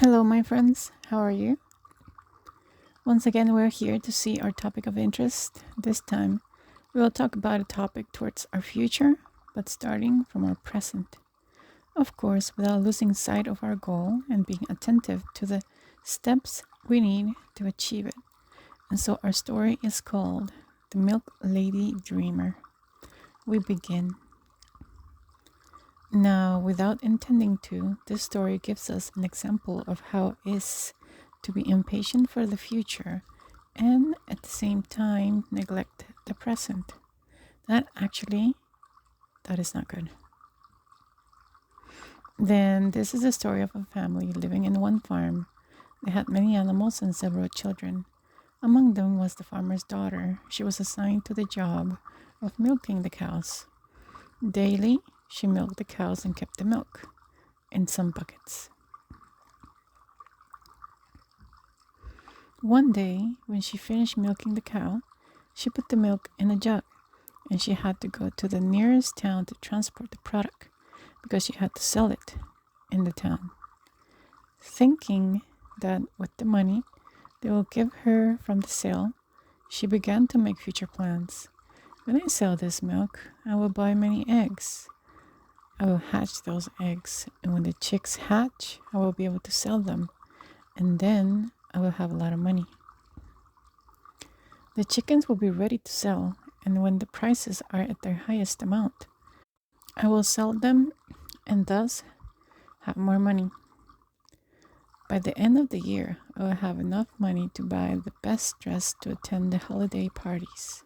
Hello, my friends. How are you? Once again, we're here to see our topic of interest. This time, we will talk about a topic towards our future, but starting from our present. Of course, without losing sight of our goal and being attentive to the steps we need to achieve it. And so, our story is called The Milk Lady Dreamer. We begin. Now, without intending to, this story gives us an example of how it is to be impatient for the future and at the same time neglect the present. That is not good. Then, this is the story of a family living in one farm. They had many animals and several children. Among them was the farmer's daughter. She was assigned to the job of milking the cows. Daily, she milked the cows and kept the milk in some buckets. One day, when she finished milking the cow, she put the milk in a jug and she had to go to the nearest town to transport the product because she had to sell it in the town. Thinking that with the money they will give her from the sale, she began to make future plans. When I sell this milk, I will buy many eggs. I will hatch those eggs, and when the chicks hatch, I will be able to sell them, and then I will have a lot of money. The chickens will be ready to sell, and when the prices are at their highest amount, I will sell them and thus have more money. By the end of the year, I will have enough money to buy the best dress to attend the holiday parties.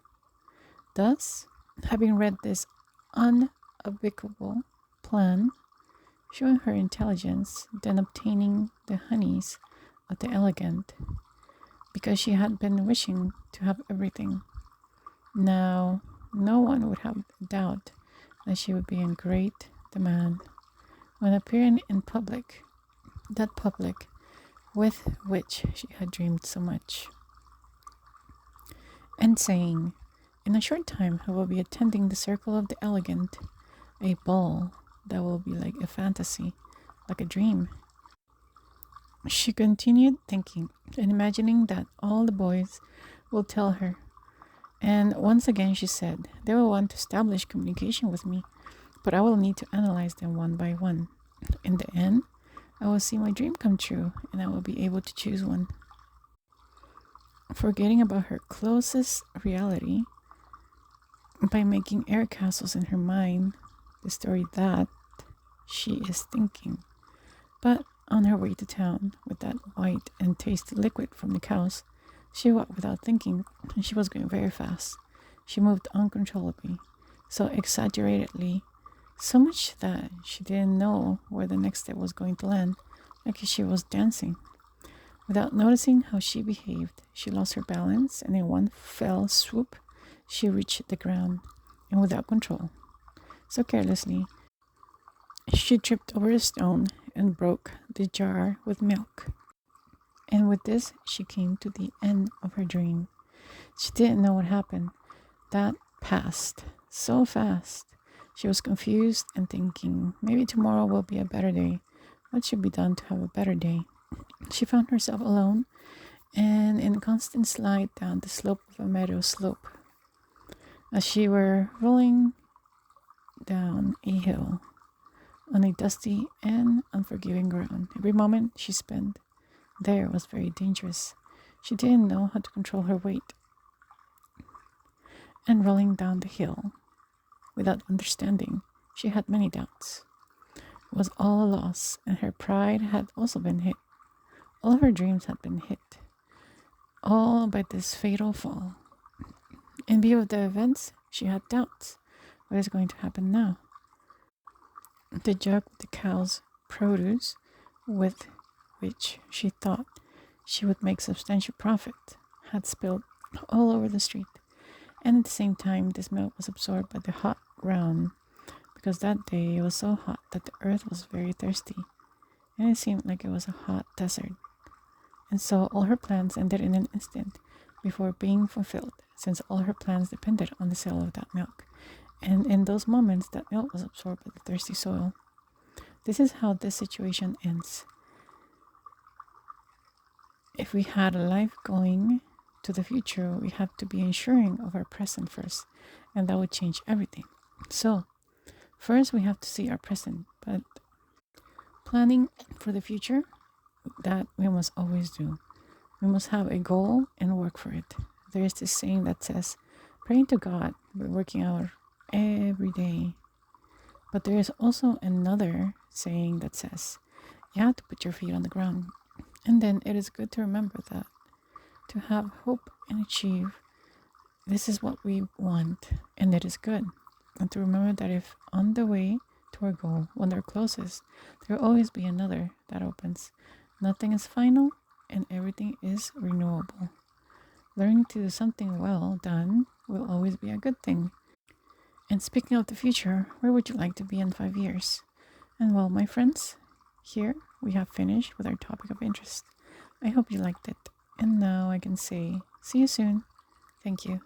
Thus, having read this unavoidable plan, showing her intelligence, then obtaining the honeys of the elegant, because she had been wishing to have everything. Now, no one would have a doubt that she would be in great demand when appearing in public, that public with which she had dreamed so much, and saying, "In a short time I will be attending the circle of the elegant, a ball that will be like a fantasy, like a dream." She continued thinking and imagining that all the boys will tell her. And once again she said, "They will want to establish communication with me, but I will need to analyze them one by one. In the end, I will see my dream come true and I will be able to choose one." Forgetting about her closest reality by making air castles in her mind, the story that she is thinking. But on her way to town with that white and tasty liquid from the cows, she walked without thinking, and she was going very fast. She moved uncontrollably, so exaggeratedly, so much that she didn't know where the next step was going to land, like she was dancing. Without noticing how she behaved, she lost her balance, and in one fell swoop, she reached the ground, and without control, so carelessly, she tripped over a stone and broke the jar with milk. And with this, she came to the end of her dream. She didn't know what happened. That passed so fast. She was confused and thinking, maybe tomorrow will be a better day. What should be done to have a better day? She found herself alone and in a constant slide down the slope of a meadow slope. As she were rolling down a hill on a dusty and unforgiving ground, every moment she spent there was very dangerous. She didn't know how to control her weight. And rolling down the hill, without understanding, she had many doubts. It was all a loss, and her pride had also been hit. All of her dreams had been hit, all by this fatal fall. In view of the events, she had doubts. What is going to happen now? The jug with the cow's produce, with which she thought she would make substantial profit, had spilled all over the street, and at the same time this milk was absorbed by the hot ground, because that day it was so hot that the earth was very thirsty, and it seemed like it was a hot desert. And so all her plans ended in an instant before being fulfilled, since all her plans depended on the sale of that milk, and in those moments that milk was absorbed by the thirsty soil. This is how this situation ends. If we had a life going to the future, we have to be ensuring of our present first, and that would change everything. So, first we have to see our present, but planning for the future, that we must always do. We must have a goal and work for it. There is this saying that says, praying to God, but working out every day. But there is also another saying that says, you have to put your feet on the ground. And then it is good to remember that to have hope and achieve, this is what we want, and it is good. And to remember that if on the way to our goal, when they're closest, there will always be another that opens. Nothing is final, and everything is renewable. Learning to do something well done will always be a good thing. And speaking of the future, where would you like to be in 5 years? And well, my friends, here we have finished with our topic of interest. I hope you liked it. And now I can say, see you soon. Thank you.